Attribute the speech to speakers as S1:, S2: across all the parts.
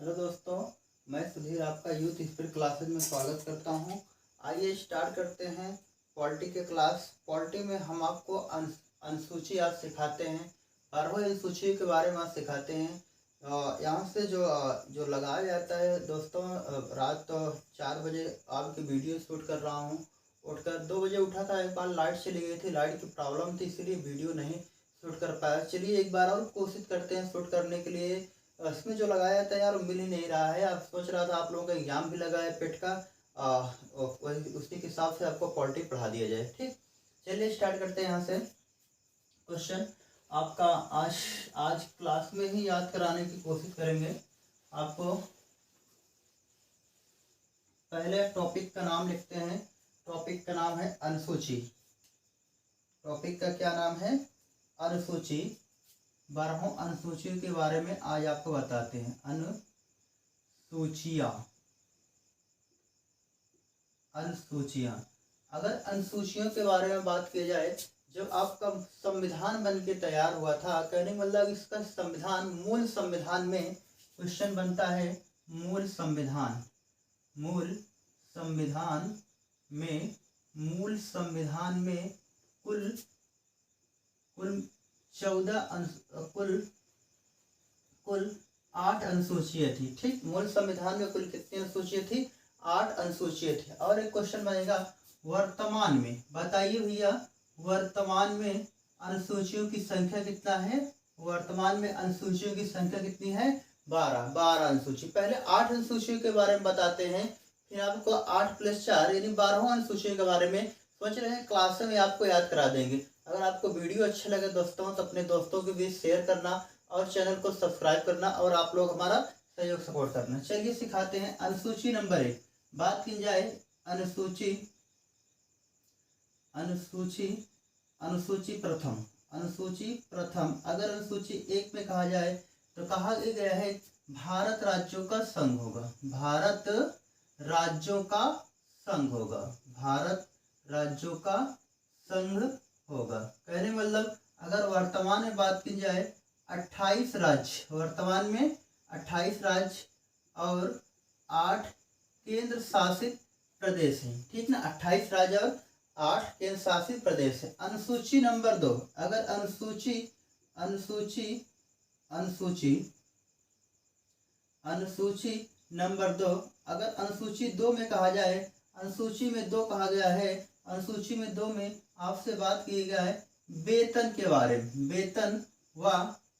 S1: Hello दोस्तों, मैं सुधीर आपका यूथ स्पिरिट क्लासेज में स्वागत करता हूं। आइए स्टार्ट करते हैं पॉलिटी के क्लास। पॉलिटी में हम आपको अनुसूची आज सिखाते हैं। 12 अनुसूची के बारे में आज सिखाते हैं। यहाँ से जो लगाया जाता है दोस्तों, रात 4 बजे आपकी वीडियो शूट कर रहा हूँ। उठकर 2 बजे उठा था, एक बार लाइट चली गई थी, लाइट की प्रॉब्लम थी, इसलिए वीडियो नहीं शूट कर पाया। चलिए एक बार और कोशिश करते हैं शूट करने के लिए। इसमें जो लगाया था यार मिल ही नहीं रहा है। आप सोच रहा था आप लोगों का एग्जाम भी लगा है पेट का, उसी के हिसाब से आपको पॉलिटी पढ़ा दिया जाए। ठीक, चलिए स्टार्ट करते हैं। यहाँ से क्वेश्चन आपका आज क्लास में ही याद कराने की कोशिश करेंगे आपको। पहले टॉपिक का नाम लिखते हैं। टॉपिक का नाम है अनुसूची। टॉपिक का क्या नाम है? अनुसूची। 12 अनुसूचियों के बारे में आज आपको बताते हैं। अनुसूचियाँ। अगर अनुसूचियों के बारे में बात की जाए, जब आपका संविधान बन के तैयार हुआ था, कहने का मतलब इसका संविधान, मूल संविधान में क्वेश्चन बनता है। मूल संविधान में कुल 8 अनुसूचियाँ थी। ठीक, मूल संविधान में कुल कितनी अनुसूचियाँ थी? 8 अनुसूचियाँ थी। और एक क्वेश्चन बनेगा, वर्तमान में बताइए भैया, वर्तमान में अनुसूचियों की संख्या कितना है? वर्तमान में अनुसूचियों की संख्या कितनी है? 12 अनुसूची। पहले 8 अनुसूचियों के बारे में बताते हैं, फिर आपको 8 + 4 यानी 12 अनुसूचियों के बारे में सोच रहे हैं क्लास में आपको याद करा देंगे। अगर आपको वीडियो अच्छा लगे दोस्तों तो अपने दोस्तों के बीच शेयर करना और चैनल को सब्सक्राइब करना और आप लोग हमारा सहयोग सपोर्ट करना। चलिए सिखाते हैं। अनुसूची नंबर 1 बात की जाए। अनुसूची प्रथम अगर अनुसूची 1 में कहा जाए तो कहा गया है भारत राज्यों का संघ होगा। भारत राज्यों का संघ होगा। भारत राज्यों का संघ होगा। कहने मतलब अगर वर्तमान में बात की जाए 28 राज्य, वर्तमान में 28 राज्य और 8 केंद्र शासित प्रदेश हैं। ठीक ना, 28 राज्य और 8 केंद्र शासित प्रदेश है। अनुसूची नंबर 2 अगर अनुसूची नंबर 2 अगर अनुसूची 2 में कहा जाए, अनुसूची में 2 कहा गया है। अनुसूची में 2 में आपसे बात की गया है वेतन के बारे में, वेतन व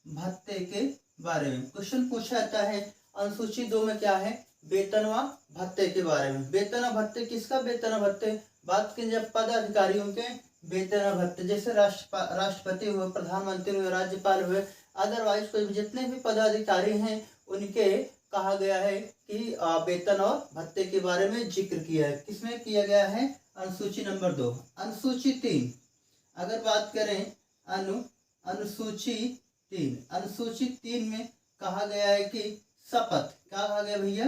S1: भत्ते के बारे में। क्वेश्चन पूछा जाता है अनुसूची 2 में क्या है? वेतन व भत्ते के बारे में। वेतन और भत्ते, किसका वेतन और भत्ते? बात की जब पदाधिकारियों के वेतन और भत्ते, जैसे राष्ट्रपति हुए, प्रधानमंत्री हुए, राज्यपाल हुए, अदरवाइज कोई जितने भी पदाधिकारी हैं उनके कहा गया है कि वेतन और भत्ते के बारे में जिक्र किया है। किसमें किया गया है? अनुसूची नंबर 2। अनुसूची 3 अगर बात करें, अनुसूची 3 में कहा गया है कि शपथ। क्या कहा गया भैया?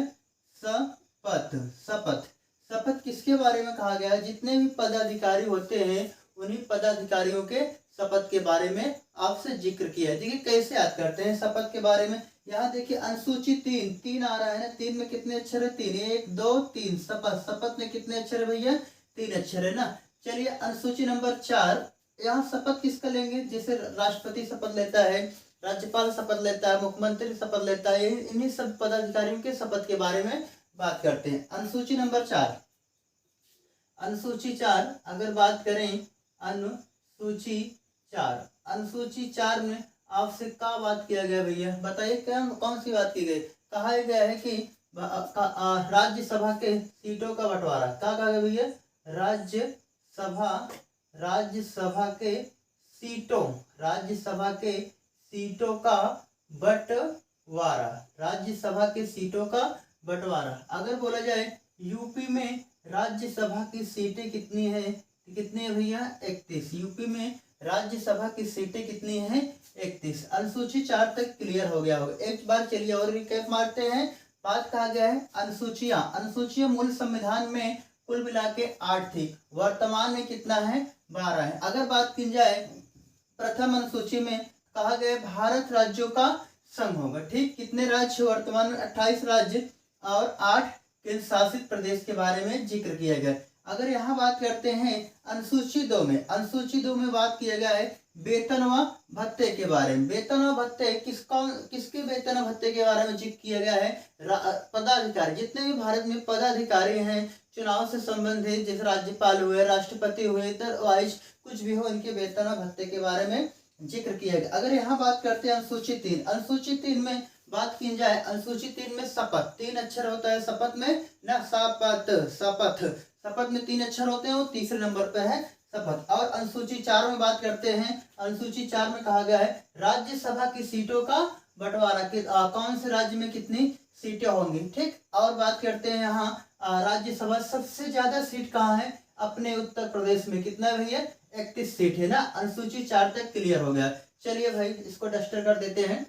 S1: शपथ किसके बारे में कहा गया है? जितने भी पदाधिकारी होते हैं उन्हीं पदाधिकारियों के शपथ के बारे में आपसे जिक्र किया है। देखिए कैसे याद करते हैं शपथ के बारे में। यहाँ देखिए अनुसूची 3 आ रहा है ना, 3 में कितने अक्षर है? 3, 1 2 3। शपथ में कितने अक्षर है भैया? 3 अक्षर है ना। चलिए अनुसूची नंबर 4, यहाँ शपथ किसका लेंगे? जैसे राष्ट्रपति शपथ लेता है, राज्यपाल शपथ लेता है, मुख्यमंत्री शपथ लेता है, इन्हीं सब पदाधिकारियों के शपथ के बारे में बात करते हैं। अनुसूची नंबर 4 अगर बात करें, अनुसूची 4 में आपसे क्या बात किया गया भैया? बताइए क्या, कौन सी बात की गई? कहा गया है कि राज्यसभा के सीटों का बंटवारा। क्या कहा गया भैया? राज्यसभा के सीटों का बंटवारा। राज्यसभा के सीटों का बंटवारा। अगर बोला जाए यूपी में राज्यसभा की सीटें कितनी है? कितनी है भैया? 31। यूपी में राज्यसभा की सीटें कितनी हैं? 31। अनुसूची 4 तक क्लियर हो गया होगा। एक बार चलिए और रिकैप मारते हैं। बात कहा गया है अनुसूचियां मूल संविधान में कुल मिला के 8 थी, वर्तमान में कितना है? 12 है। अगर बात की जाए प्रथम अनुसूची में कहा गया भारत राज्यों का संघ होगा। ठीक, कितने राज्य वर्तमान में? 28 राज्य और 8 केंद्र शासित प्रदेश के बारे में जिक्र किया गया। अगर यहाँ बात करते हैं अनुसूची 2 में, अनुसूची 2 में बात किया गया है वेतन व भत्ते के बारे में। वेतन व भत्ते किसके वेतन व भत्ते के बारे में जिक्र किया गया है? पदाधिकारी, जितने भी भारत में पदाधिकारी हैं चुनाव से संबंधित, जैसे राज्यपाल हुए, राष्ट्रपति हुए, अदरवाइज कुछ भी हो, इनके वेतन व भत्ते के बारे में जिक्र किया गया। अगर यहाँ बात करते हैं अनुसूची 3, अनुसूची 3 में बात की जाए, अनुसूची 3 में शपथ, 3 अक्षर होता है शपथ में ना, शपथ, शपथ, शपथ में 3 अक्षर होते हैं, वो तीसरे नंबर पर है शपथ। और अनुसूची 4 में बात करते हैं, अनुसूची 4 में कहा गया है राज्यसभा की सीटों का बंटवारा, कौन से राज्य में कितनी सीटें होंगी। ठीक, और बात करते हैं यहाँ राज्यसभा सबसे ज्यादा सीट कहाँ है? अपने उत्तर प्रदेश में। कितना भैया? 31 सीट है ना। अनुसूची 4 तक क्लियर हो गया। चलिए भाई इसको डस्टर कर देते हैं।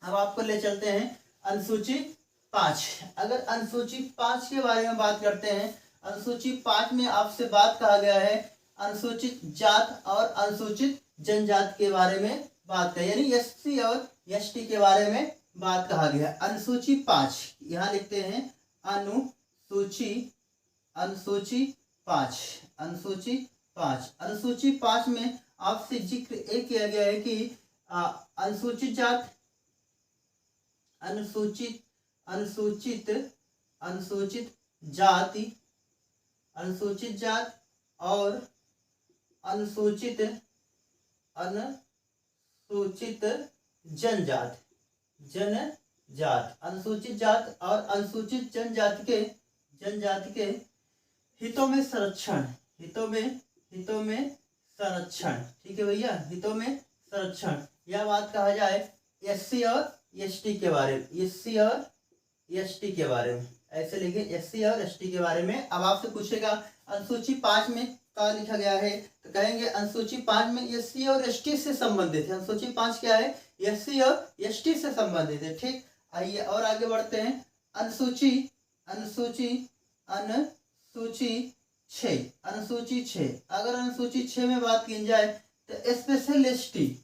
S1: अब आपको ले चलते हैं अनुसूची 5। अगर अनुसूची 5 के बारे में बात करते हैं, अनुसूची 5 में आपसे बात कहा गया है अनुसूचित जात और अनुसूचित जनजाति के बारे में बात करें, यानी एससी और एसटी के बारे में बात कहा गया। अनुसूची 5 यहाँ लिखते हैं अनुसूची 5, अनुसूची 5, अनुसूची 5 में आपसे जिक्र एक किया गया है कि अनुसूचित जात, अनुसूचित जाति, अनुसूचित जात और अनुसूचित जनजात, अनुसूचित जात और अनुसूचित जनजाति के हितों में संरक्षण, हितों में संरक्षण। ठीक है भैया, हितों में संरक्षण। यह बात कहा जाए एससी और एसटी के बारे में, एससी और एसटी के बारे में, ऐसे लिखे एससी और एसटी के बारे में। अब आपसे पूछेगा अनुसूची 5 में क्या लिखा गया है, तो कहेंगे अनुसूची 5 में एससी और एसटी से संबंधित है। अनुसूची 5 क्या है? एससी और एसटी से संबंधित है। ठीक, आइए और आगे बढ़ते हैं। अनुसूची 6, अगर अनुसूची 6 में बात की जाए तो स्पेशल एसटी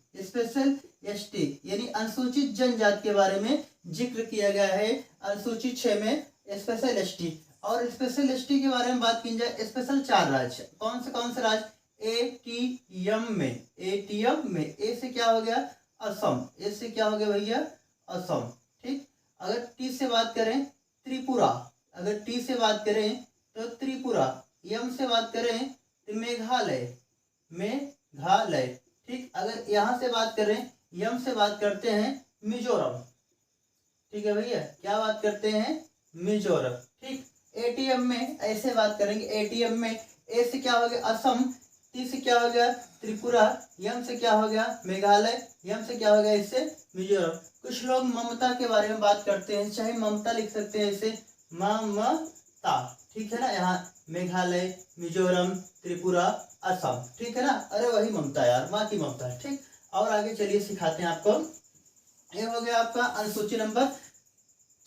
S1: यानी अनुसूचित जनजाति के बारे में जिक्र किया गया है अनुसूची 6 में, स्पेशल एसटी। और स्पेशल एसटी के बारे में बात की जाए, स्पेशल 4 राज्य, कौन से राज्य? एटीएम में, ए से क्या हो गया? असम, ए से क्या हो गया भैया? असम। ठीक, अगर टी से बात करें त्रिपुरा, अगर टी से बात करें तो त्रिपुरा, यम से बात करें तो मेघालय। ठीक, अगर यहाँ से बात करें, यम से बात करते हैं मिजोरम। ठीक है भैया, क्या बात करते हैं? मिजोरम। ठीक, एटीएम में ऐसे बात करेंगे, एटीएम में ए से क्या हो गया? असम, टी से क्या हो गया? त्रिपुरा, यम से क्या हो गया? मेघालय, यम से क्या हो गया? इससे मिजोरम। कुछ लोग ममता के बारे में बात करते हैं, चाहे ममता लिख सकते हैं इसे ममता। ठीक है ना, यहाँ मेघालय, मिजोरम, त्रिपुरा, असम। ठीक है ना, अरे वही ममता यार, माँ की ममता। ठीक, और आगे चलिए सिखाते हैं आपको। ये हो गया आपका अनुसूची नंबर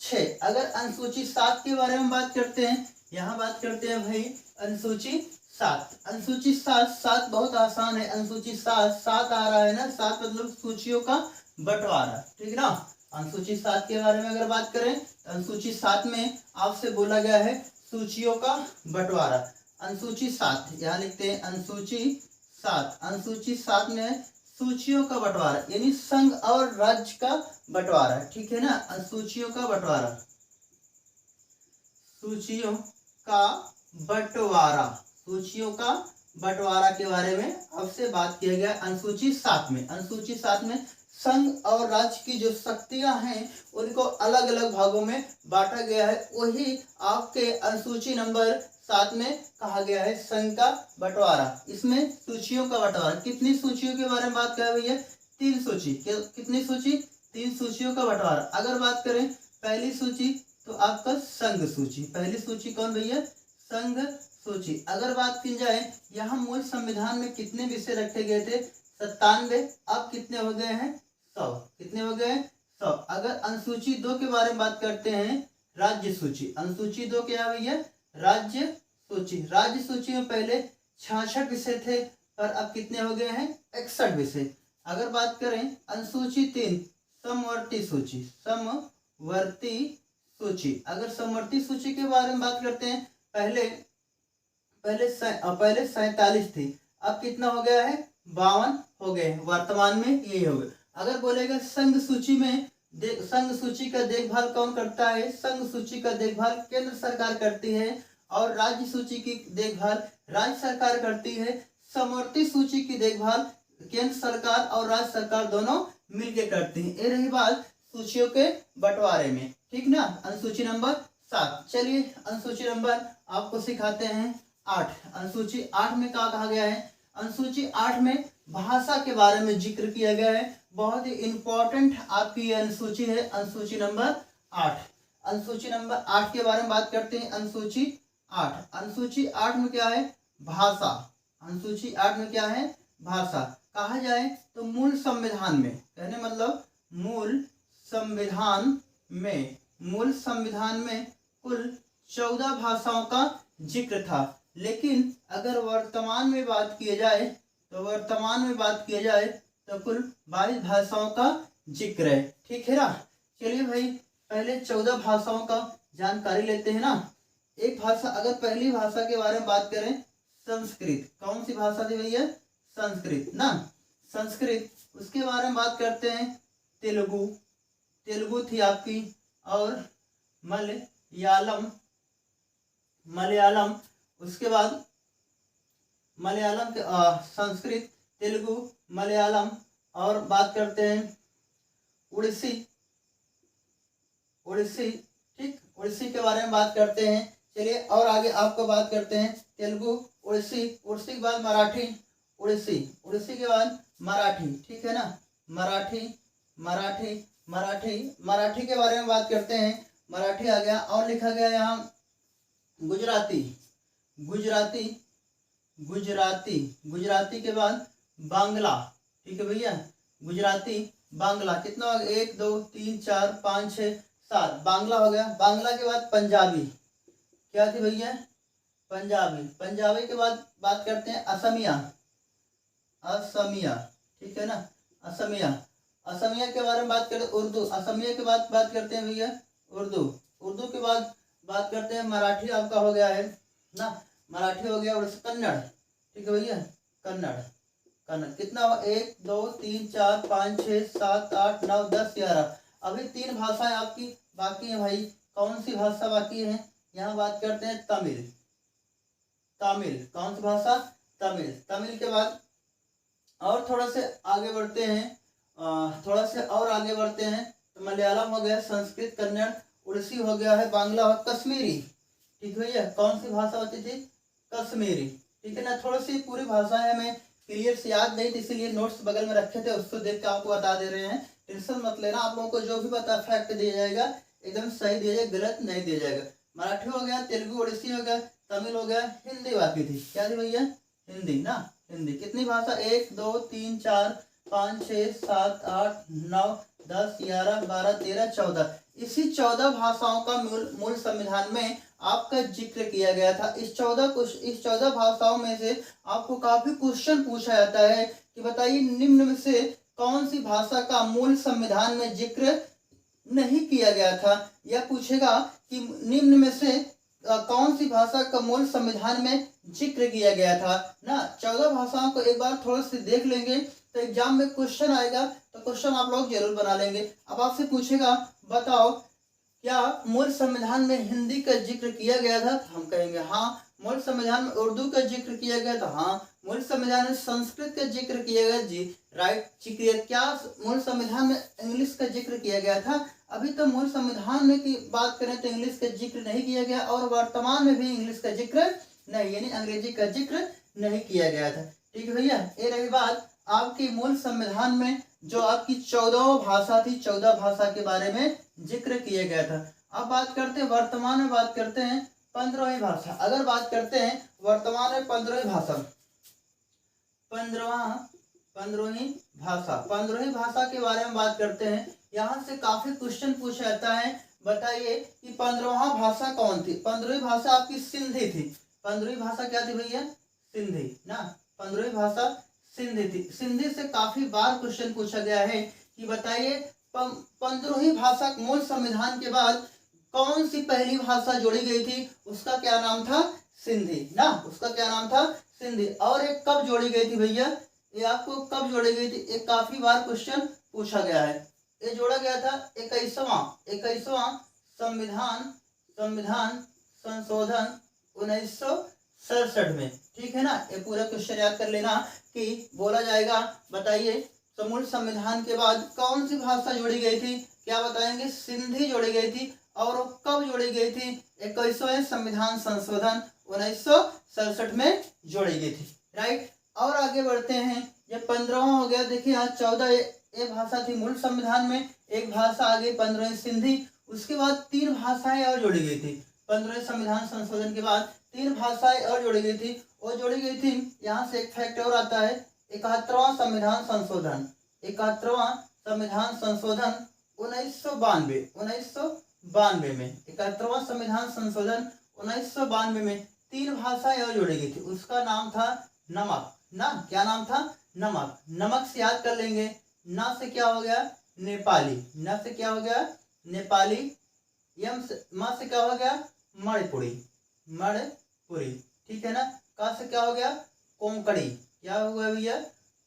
S1: 6। अगर अनुसूची 7 के बारे में बात करते हैं, यहाँ बात करते हैं भाई अनुसूची 7। अनुसूची 7 बहुत आसान है। अनुसूची 7 आ रहा है ना, 7 मतलब सूचियों का बंटवारा। ठीक ना, अनुसूची 7 के बारे में अगर बात करें तो अनुसूची 7 में आपसे बोला गया है सूचियों का बंटवारा। अनुसूची 7 यहाँ लिखते हैं अनुसूची 7, अनुसूची 7 में सूचियों का बंटवारा यानी संघ और राज्य का बंटवारा। ठीक है ना, सूचियों का बंटवारा, सूचियों का बंटवारा के बारे में आपसे बात किया गया अनुसूची 7 में। अनुसूची 7 में संघ और राज्य की जो शक्तियां हैं उनको अलग अलग भागों में बांटा गया है, वही आपके अनुसूची नंबर 7 में कहा गया है संघ का बंटवारा। इसमें सूचियों का बंटवारा, कितनी सूचियों के बारे में बात करें भैया? 3 सूची। कितनी सूची? 3 सूचियों का बंटवारा। अगर बात करें पहली सूची तो आपका संघ सूची, पहली सूची कौन भैया? संघ सूची। अगर बात की जाए यहाँ मूल संविधान में कितने विषय रखे गए थे? 97, अब कितने हो गए हैं? 100। कितने हो गए? 100। अगर अनुसूची 2 के बारे में बात करते हैं, राज्य सूची, अनुसूची 2 क्या है भैया? राज्य सूची। राज्य सूची में पहले 66 विषय थे, पर अब कितने हो गए हैं? 61 विषय। अगर बात करें अनुसूची 3 समवर्ती सूची, समवर्ती सूची। अगर समवर्ती सूची के बारे में बात करते हैं, पहले पहले 47 थी, अब कितना हो गया है, 52 हो गए, वर्तमान में यही हो गया। अगर बोलेगा संघ सूची में, संघ सूची का देखभाल कौन करता है, संघ सूची का देखभाल केंद्र सरकार करती है, और राज्य सूची की देखभाल राज्य सरकार करती है। समवर्ती सूची की देखभाल केंद्र सरकार और राज्य सरकार दोनों मिलकर करती है। ये रही बात सूचियों के बंटवारे में, ठीक ना। अनुसूची नंबर 7। चलिए अनुसूची नंबर आपको सिखाते हैं 8। अनुसूची 8 में क्या कहा गया है, अनुसूची 8 में भाषा के बारे में जिक्र किया गया है। बहुत ही इंपॉर्टेंट आपकी ये अनुसूची है, अनुसूची नंबर 8। अनुसूची नंबर 8 के बारे में बात करते हैं। अनुसूची 8, अनुसूची 8 में क्या है, भाषा। अनुसूची 8 में क्या है, भाषा। कहा जाए तो मूल संविधान में, कहने मतलब मूल संविधान में, मूल संविधान में कुल 14 भाषाओं का जिक्र था। लेकिन अगर वर्तमान में बात किया जाए तो वर्तमान में बात किया जाए तो कुल 22 भाषाओं का जिक्र है, ठीक है ना। चलिए भाई पहले 14 भाषाओं का जानकारी लेते हैं ना। एक भाषा, अगर पहली भाषा के बारे में बात करें, संस्कृत। कौन सी भाषा थी भैया, संस्कृत ना, संस्कृत। उसके बारे में बात करते हैं, तेलुगु, तेलुगु थी आपकी, और मलयालम, मलयालम। उसके बाद मलयालम के संस्कृत, तेलुगु, मलयालम, और बात करते हैं उड़ीसी, उड़ीसी, ठीक, उड़ीसी के बारे में बात करते हैं। चलिए और आगे आपको बात करते हैं, तेलुगु, उड़ीसी, उड़ीसी के बाद मराठी, उड़ीसी, उड़ीसी के बाद मराठी, ठीक है ना, मराठी, मराठी, मराठी, मराठी के बारे में बात करते हैं, मराठी आ गया। और लिखा गया यहाँ गुजराती, गुजराती, गुजराती, गुजराती के बाद बांग्ला, ठीक है भैया, गुजराती, बांग्ला। कितना हो गया, 1 2 3 4 5 6 7, बांग्ला हो गया। बांग्ला के बाद पंजाबी, क्या थी भैया, पंजाबी। पंजाबी के बाद बात करते हैं असमिया, असमिया, ठीक है ना, असमिया। असमिया के बारे में बात करें, उर्दू। असमिया के बाद बात करते हैं भैया उर्दू। उर्दू के बाद बात करते हैं मराठी, आपका हो गया है ना, मराठी हो गया। और कन्नड़, ठीक है भैया, कन्नड़, कन्नड़। कितना हो, 1 2 3 4 5 6 7 8 9 10 11। अभी 3 भाषाएं आपकी बाकी हैं भाई। कौन सी भाषा बाकी है, यहाँ बात करते हैं तमिल, तमिल। कौन सी भाषा, तमिल। तमिल के बाद और थोड़ा से आगे बढ़ते हैं, थोड़ा से और आगे बढ़ते हैं तो मलयालम हो गया, संस्कृत, कन्नड़, उड़ीसी हो गया है, बांग्ला और कश्मीरी, ठीक है भैया। कौन सी भाषा होती थी, कश्मीरी, ठीक है ना। थोड़ी सी पूरी भाषाएं हमें क्लियर से याद नहीं थी, इसीलिए नोट्स बगल में रखे थे, उसको देख के आपको बता दे रहे हैं। टेंशन मत लेना, आप लोगों को जो भी बता फैक्ट दिया जाएगा एकदम सही दिया जाएगा, गलत नहीं दिया जाएगा। मराठी हो गया, तेलुगु, उड़ीसी हो गया, तमिल हो गया, हिंदी बाकी थी। क्या थी भैया, हिंदी ना, हिंदी। कितनी भाषा, 1 2 3 4 5 6 7 8 9 10 11 12 13 14। इसी 14 भाषाओं का मूल संविधान में आपका जिक्र किया गया था। इस 14 भाषाओं में से आपको काफी क्वेश्चन पूछा जाता है कि बताइए निम्न में से कौन सी भाषा का मूल संविधान में जिक्र नहीं किया गया था, या पूछेगा कि निम्न में से कौन सी भाषा का मूल संविधान में जिक्र किया गया था ना। 14 भाषाओं को एक बार थोड़ा सा देख लेंगे तो एग्जाम में क्वेश्चन आएगा, तो क्वेश्चन आप लोग जरूर बना लेंगे। अब आपसे पूछेगा बताओ क्या मूल संविधान में हिंदी का जिक्र किया गया था, तो हम कहेंगे हाँ। मूल संविधान में उर्दू का जिक्र किया गया था, हाँ। मूल संविधान में संस्कृत का जिक्र किया गया, जी राइट, जिक्र। क्या मूल संविधान में इंग्लिश का जिक्र किया गया था, अभी तो मूल संविधान में की बात करें तो इंग्लिश का जिक्र नहीं किया गया, और वर्तमान में भी इंग्लिश का जिक्र नहीं, यानी अंग्रेजी का जिक्र नहीं किया गया था, ठीक है भैया। ये रही बात आपकी मूल संविधान में जो आपकी 14 भाषा थी, 14 भाषा के बारे में जिक्र किया गया था। अब बात करते हैं वर्तमान में, बात करते हैं 15वीं भाषा। अगर बात करते हैं वर्तमान में 15वीं भाषा, 15वीं भाषा के बारे में बात करते हैं। यहाँ से काफी क्वेश्चन पूछा जाता है, बताइए कि 15वां भाषा कौन थी। 15वीं भाषा आपकी सिंधी थी। 15वीं भाषा क्या थी भैया, सिंधी ना, 15वीं भाषा सिंधी थी। सिंधी से काफी बार क्वेश्चन पूछा गया है कि बताइए 15वीं भाषा मूल संविधान के बाद कौन सी पहली भाषा जोड़ी गई थी? उसका क्या नाम था? सिंधी ना, उसका क्या नाम था? सिंधी। और एक कब जोड़ी गई थी भैया? ये आपको कब जोड़ी गई थी? एक काफी बार क्वेश्चन पूछा गया है। ये जोड़ा गया था 21वां संविधान संशोधन 1967 में। ठीक है ना, ये पूरा क्वेश्चन याद कर लेना कि बोला जाएगा बताइए तो मूल संविधान के बाद कौन सी भाषा जोड़ी गई थी? क्या बताएंगे? सिंधी जोड़ी गई थी। और कब जोड़ी गई थी? 21वें संविधान संशोधन 1967 में जोड़ी गई थी। राइट। और आगे बढ़ते हैं। ये 15वां हो गया। देखिए यहाँ 14 ये भाषा थी मूल संविधान में, एक भाषा आ गई 15वीं सिंधी। उसके बाद 3 भाषाएं और जोड़ी गई थी। 15वें संविधान संशोधन के बाद 3 भाषाएं और जोड़ी गई थी। और जोड़ी गई थी, यहाँ से एक फैक्ट और आता है, 71वां संविधान संशोधन 1992 में 71वां संविधान संशोधन 1992 में 3 भाषाएं और जोड़ी गई थी। उसका नाम था नमक ना। क्या नाम था? नमक। नमक से याद कर लेंगे। ना से क्या हो गया? नेपाली। ना से क्या हो गया? नेपाली। यम से मा से क्या हो गया? मणिपुरी। मणिपुरी। ठीक है ना। का से क्या हो गया? कोंकणी। क्या हो गया भैया?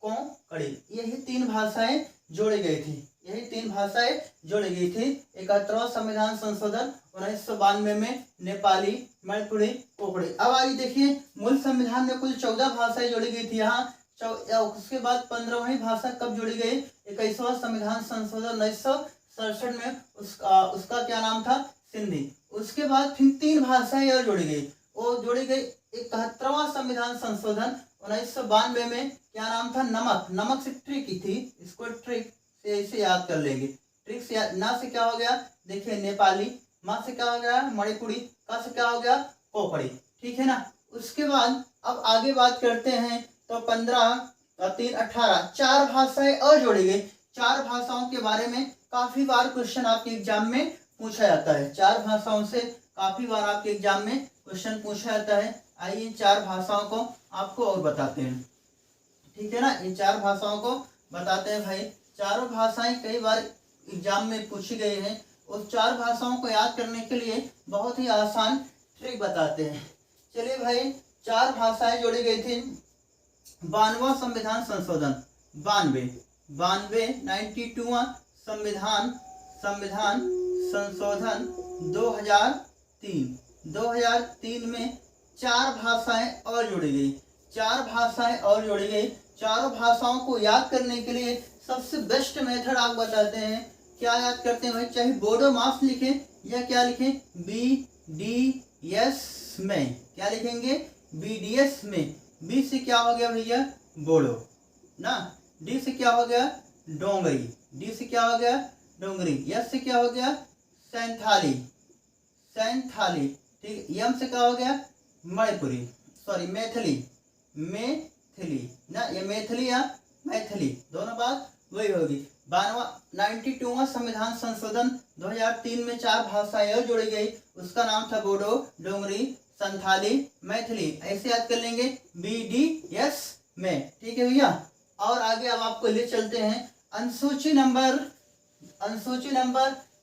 S1: कोंकणी। यही 3 भाषाएं जोड़ी गई थी। यही 3 भाषाएं जोड़ी गई थी 71वां संविधान संशोधन 1992 में। नेपाली, मणिपुरी, कोंकणी। अब आइए देखिए मूल संविधान में कुल 14 भाषाएं जोड़ी गई थी। यहाँ उसके बाद 15वीं भाषा कब जोड़ी गई? 21वां संविधान संशोधन 1967 में। उसका क्या नाम था? सिंधी। उसके बाद फिर 3 भाषाएं और जोड़ी गई। वो जोड़ी गई 71वां संविधान संशोधन 1992 में। क्या नाम था? नमक। नमक से ट्रिक की थी, इसको ट्रिक से इसे याद कर लेंगे। ट्रिक से ना से क्या हो गया? देखिए नेपाली। मा से क्या हो गया? मणिपुरी। का से क्या हो गया? कोंकणी। ठीक है ना। उसके बाद अब आगे बात करते हैं तो 15 और 3 18 4 भाषाएं और जोड़ी गई। 4 भाषाओं के बारे में काफी बार क्वेश्चन आपके एग्जाम में पूछा जाता है। 4 भाषाओं से काफी बार आपके एग्जाम में क्वेश्चन पूछा जाता है। आइए इन 4 भाषाओं को आपको और बताते हैं। ठीक है ना, इन 4 भाषाओं को बताते हैं भाई। चारों भाषाएं कई बार एग्जाम में पूछी गई हैं। उस 4 भाषाओं को याद करने के लिए बहुत ही आसान ट्रिक बताते हैं। चलिए भाई, 4 भाषाएं जोड़ी गई थी। 92वां संविधान संशोधन 92वां संविधान संशोधन 2003 में 4 भाषाएं और जोड़ी गई। 4 भाषाएं और जोड़ी गई। चारों भाषाओं को याद करने के लिए सबसे बेस्ट मेथड आप बताते हैं। क्या याद करते हैं भाई? चाहे बोडो मास लिखें या क्या लिखें? BDS में। क्या लिखेंगे? BDS में। बी से क्या हो गया भैया? बोडो ना। डी से क्या हो गया? डोंगरी। डी से क्या हो गया? डोंगरी। यस से क्या हो गया? सैंथाली। ठीक। यम से क्या हो गया? मणिपुरी, सॉरी मैथिली ना। ये मैथिली या मैथिली दोनों बात वही होगी। 92वां संविधान संशोधन 2003 में 4 भाषाएं और जोड़ी गई। उसका नाम था बोडो, डोंगरी, संथाली, मैथिली। ऐसे याद कर लेंगे BDS में। ठीक है भैया। और आगे अब आपको ले चलते हैं अनुसूची नंबर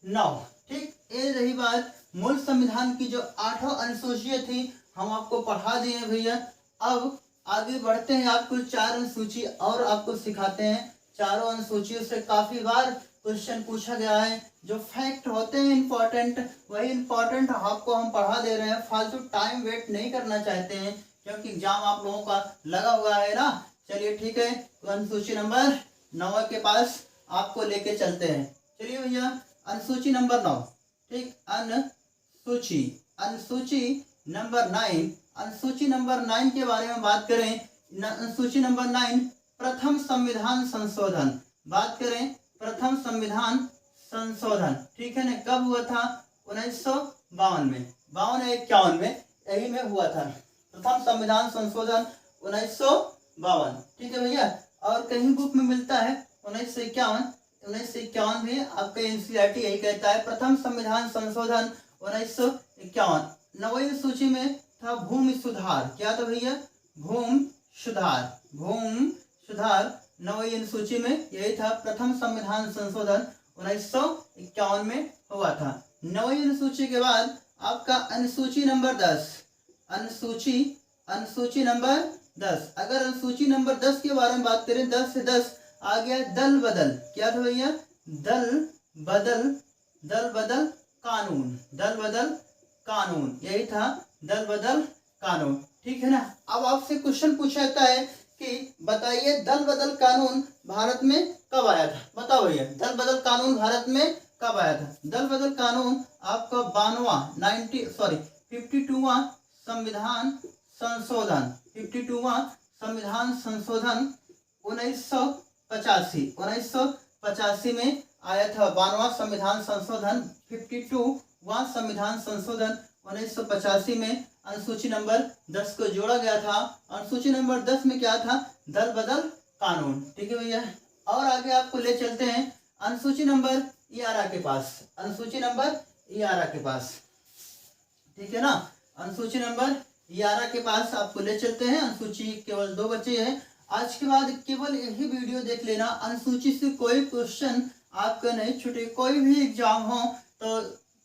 S1: 9। ठीक। ये रही बात मूल संविधान की जो 8 अनुसूचियां थी, हम आपको पढ़ा दिए भैया। अब आगे बढ़ते हैं, आपको 4 अनुसूची और आपको सिखाते हैं। चारों अनुसूचियों से काफी बार क्वेश्चन पूछा गया है। जो फैक्ट होते हैं इंपॉर्टेंट, वही इंपॉर्टेंट आपको हम पढ़ा दे रहे हैं। फालतू टाइम वेट नहीं करना चाहते हैं, क्योंकि एग्जाम आप लोगों का लगा हुआ है ना। चलिए ठीक है, तो अनुसूची नंबर 9 के पास आपको लेके चलते हैं। चलिए भैया, अनुसूची नंबर 9। ठीक। अनुसूची नंबर 9 के बारे में बात करें। अनुसूची नंबर 9 प्रथम संविधान संशोधन। बात करें प्रथम संविधान संशोधन। ठीक है ना। कब हुआ था? 1952 में। 52 या 51 में, यही में हुआ था प्रथम संविधान संशोधन 1952। ठीक है भैया। और कहीं बुक में मिलता है 1951 में। आपका NCERT यही कहता है प्रथम संविधान संशोधन 1951। 9वीं सूची में था भूमि सुधार। क्या था भैया? भूमि सुधार। 9वीं सूची में यही था प्रथम संविधान संशोधन 1951 में हुआ था। 9वीं अनुसूची के बाद आपका अनुसूची नंबर 10, अनुसूची नंबर 10। अगर अनुसूची नंबर 10 के बारे में बात करें, 10 से 10 आ गया दल बदल। क्या था भैया? दल बदल कानून, दल बदल कानून, यही था दल बदल कानून। ठीक है ना। अब आपसे क्वेश्चन पूछा जाता है कि बताइए दल बदल कानून भारत में कब आया था? बताओ भैया, दल बदल कानून भारत में कब आया था? दल बदल कानून आपका 52वां संविधान संशोधन, 52वां संविधान संशोधन 1985 में आया था। 52वां संविधान संशोधन, 52वां संविधान संशोधन 1985 में अनुसूची नंबर 10 को जोड़ा गया था। अनुसूची नंबर 10 में क्या था? दल बदल कानून। ठीक है भैया। और आगे आपको ले चलते हैं अनुसूची नंबर 11 के पास, अनुसूची नंबर 11 के पास। ठीक है ना। अनुसूची नंबर 11 के पास आपको ले चलते हैं। अनुसूची केवल 2 बचे हैं। आज के बाद केवल यही वीडियो देख लेना, अनुसूची से कोई क्वेश्चन आपका नहीं छूटे। कोई भी एग्जाम हो तो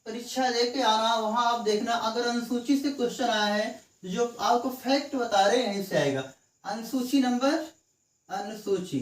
S1: परीक्षा लेके आना, वहां आप देखना, अगर अनुसूची से क्वेश्चन आया है जो आपको फैक्ट बता रहे हैं यहीं से आएगा। अनुसूची नंबर अनुसूची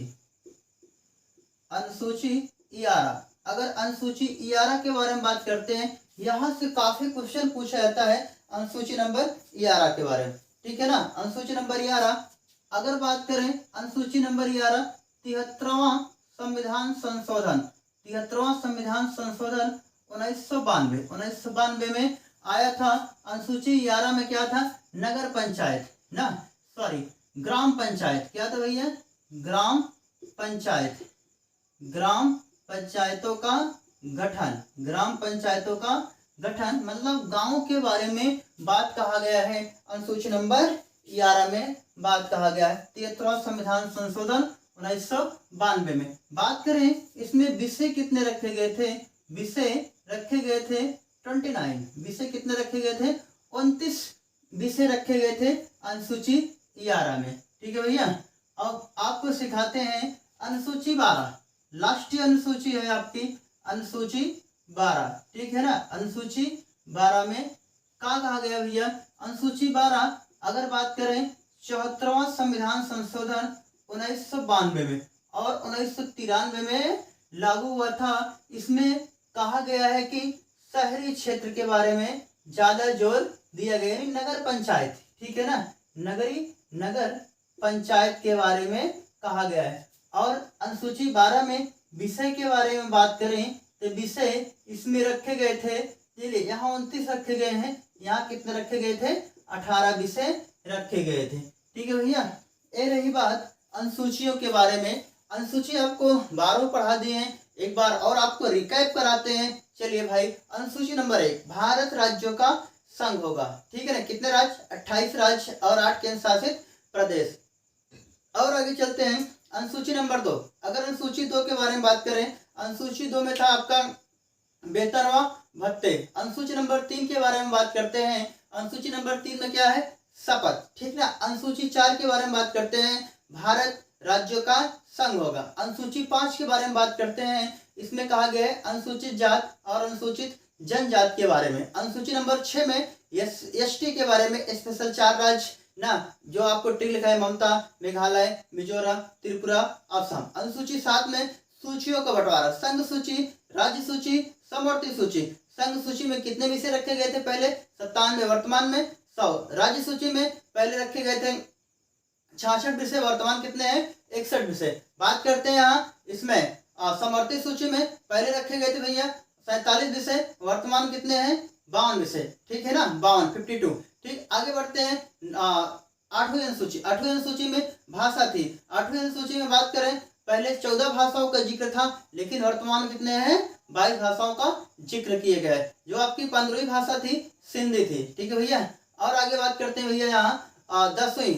S1: 11, अगर अनुसूची 11 के बारे में बात करते हैं, यहाँ से काफी क्वेश्चन पूछा जाता है अनुसूची नंबर 11 के बारे में। ठीक है ना। अनुसूची नंबर 11 अगर बात करें, अनुसूची नंबर 11 73वां संविधान संशोधन, 73वां संविधान संशोधन 1992 में आया था। अनुसूची 11 में क्या था? नगर पंचायत ना, सॉरी ग्राम पंचायत। क्या था भैया? ग्राम पंचायत, ग्राम पंचायतों का गठन, ग्राम पंचायतों का गठन मतलब गांव के बारे में बात कहा गया है। अनुसूची नंबर 11 में बात कहा गया है। 73वां संविधान संशोधन 1992 में बात करें, इसमें विषय कितने रखे गए थे? विषय रखे गए थे 29। विषय कितने रखे गए थे? 29 विषय रखे गए थे अनुसूची 11 में। ठीक है भैया। अब आपको सिखाते हैं अनुसूची 12, लास्ट अनुसूची है आपकी अनुसूची 12। ठीक है ना। अनुसूची 12 में क्या कहा गया भैया? अनुसूची 12 अगर बात करें 74वां संविधान संशोधन 1992 में और 1993 में लागू हुआ था। इसमें कहा गया है कि शहरी क्षेत्र के बारे में ज्यादा जोर दिया गया, यानी नगर पंचायत। ठीक है ना। नगर पंचायत के बारे में कहा गया है। और अनुसूची 12 में विषय के बारे में बात करें तो विषय इसमें रखे गए थे, चलिए यहाँ 29 रखे गए हैं, यहाँ कितने रखे गए थे? 18 विषय रखे गए थे। ठीक है भैया। ये रही बात अनुसूचियों के बारे में। अनुसूची आपको 12 पढ़ा दिए हैं, एक बार और आपको रिकैप कराते हैं। चलिए भाई, अनुसूची नंबर 1 भारत राज्यों का संघ होगा। ठीक है ना। कितने राज्य? 28 राज्य और 8 केंद्र शासित प्रदेश। और आगे चलते हैं अनुसूची नंबर 2। अगर अनुसूची 2 के बारे में बात करें, अनुसूची 2 में था आपका वेतन व भत्ते। अनुसूची नंबर 3 के बारे में बात करते हैं। अनुसूची नंबर 3 में क्या है? शपथ। ठीक ना। अनुसूची 4 के बारे में बात करते हैं, भारत राज्यों का संघ होगा। अनुसूची 5 के बारे में बात करते हैं, इसमें कहा गया है अनुसूचित जात और अनुसूचित जनजाति के बारे में। अनुसूची नंबर 6 में एसटी के बारे में, स्पेशल 4 राज्य ना, जो आपको टिक लिखा है, ममता, मेघालय, मिजोरम, त्रिपुरा, असम। अनुसूची 7 में सूचियों का बंटवारा, संघ सूची, राज्य सूची, समवर्ती सूची। संघ सूची में कितने विषय रखे गए थे पहले? 97, वर्तमान में 100। राज्य सूची में पहले रखे गए थे 66 विषय, वर्तमान कितने हैं? 61 विषय। बात करते हैं यहाँ इसमें समवर्ती सूची में पहले रखे गए थे भैया 47 विषय, वर्तमान कितने हैं? 52 विषय। ठीक है ना, 52। ठीक, आगे बढ़ते हैं 8वीं अनुसूची। 8वीं अनुसूची में भाषा थी। 8वीं अनुसूची में बात करें, पहले 14 भाषाओं का जिक्र था, लेकिन वर्तमान कितने हैं? 22 भाषाओं का जिक्र किए गए। जो आपकी 15वीं भाषा थी सिंधी थी। ठीक है भैया। और आगे बात करते हैं भैया यहाँ 9वीं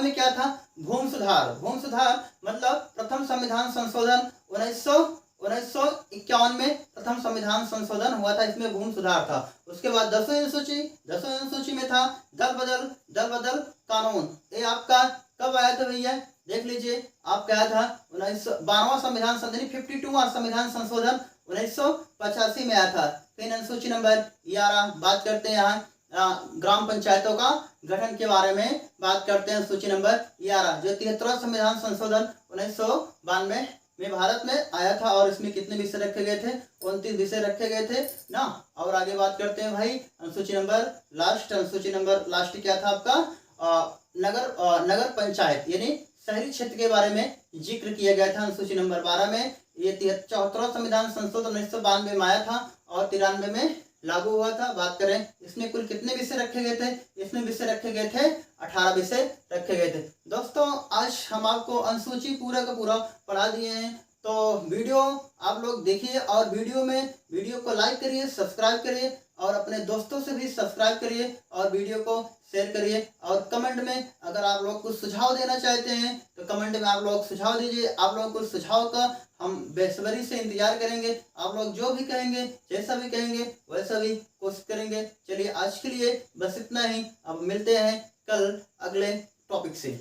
S1: में क्या था? भूमि सुधार। भूमि सुधार मतलब प्रथम संविधान संशोधन 1951 में प्रथम संविधान संशोधन हुआ था, इसमें भूमि सुधार था। उसके बाद 10वीं अनुसूची में था दल बदल कानून। ये आपका कब आया था भैया? देख लीजिए, आपका आया था 12वां संविधान संशोधन 52वां संविधान संशोधन 1985 में आया था। फिर अनुसूची नंबर 11 बात करते हैं यहाँ ग्राम पंचायतों का गठन के बारे में बात करते हैं। सूची नंबर 11 जो 73वां संविधान संशोधन 1992 में भारत में आया था और इसमें कितने विषय रखे गए थे? 29 विषय रखे गए थे ना। और आगे बात करते हैं भाई अनुसूची नंबर लास्ट क्या था आपका? नगर पंचायत यानी शहरी क्षेत्र के बारे में जिक्र किया गया था अनुसूची नंबर 12 में। ये 74वां संविधान संशोधन 1992 में आया था और 93 में लागू हुआ था। बात करें इसमें कुल कितने विषय रखे गए थे? इसमें विषय रखे गए थे 18 विषय रखे गए थे। दोस्तों आज हम आपको अनुसूची पूरा का पूरा पढ़ा दिए हैं, तो वीडियो आप लोग देखिए और वीडियो को लाइक करिए, सब्सक्राइब करिए और अपने दोस्तों से भी सब्सक्राइब करिए और वीडियो को शेयर करिए। और कमेंट में अगर आप लोग कुछ सुझाव देना चाहते हैं तो कमेंट में आप लोग सुझाव दीजिए। आप लोगों को सुझाव का हम बेसब्री से इंतजार करेंगे। आप लोग जो भी कहेंगे, जैसा भी कहेंगे वैसा भी कोशिश करेंगे। चलिए आज के लिए बस इतना ही। अब मिलते हैं कल अगले टॉपिक से।